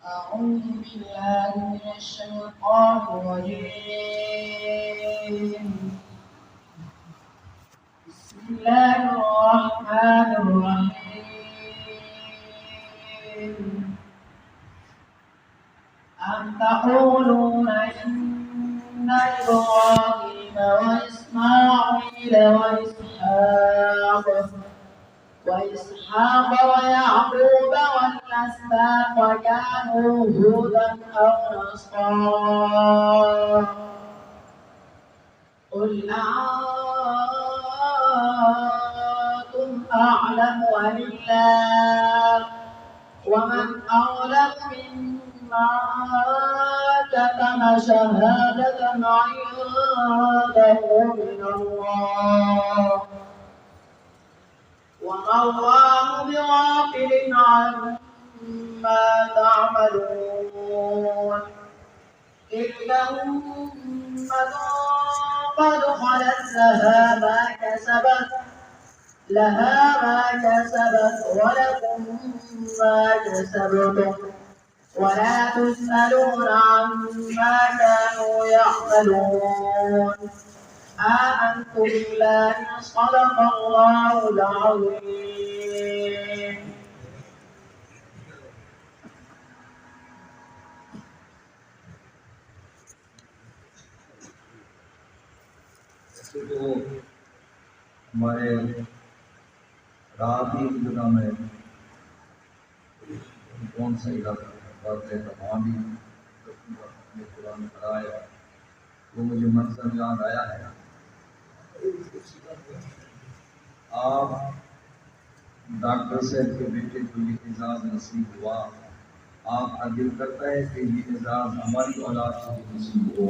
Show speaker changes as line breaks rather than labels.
أعوذ بالله من الشيطان الرجيم. بسم الله الرحمن الرحيم. أم تقولون إن إبراهيم وإسماعيل وإسحاق ويعقوب والأسباط كانوا هودا أو نصارى قل أنتم أعلم أم الله ومن أظلم ممن كتم شهادة عنده من الله وما الله بغافل عما تعملون تلك أمة قد خلت لها ما كسبت ولكم ما كسبتم ولا تسألون عما كانوا يعملون آمنت بالله صدق الله العظيم.
तो हमारे रात ही गुजरा में कौन सा इलाका बात है वहाँ भी कुरान कराया वो मुझे मंजर याद आया है। आप डॉक्टर साहब के बेटे को ये एजाज़ नसीब हुआ, आपका दिल करता है कि ये एजाज़ हमारी औलाद को नसीब हो।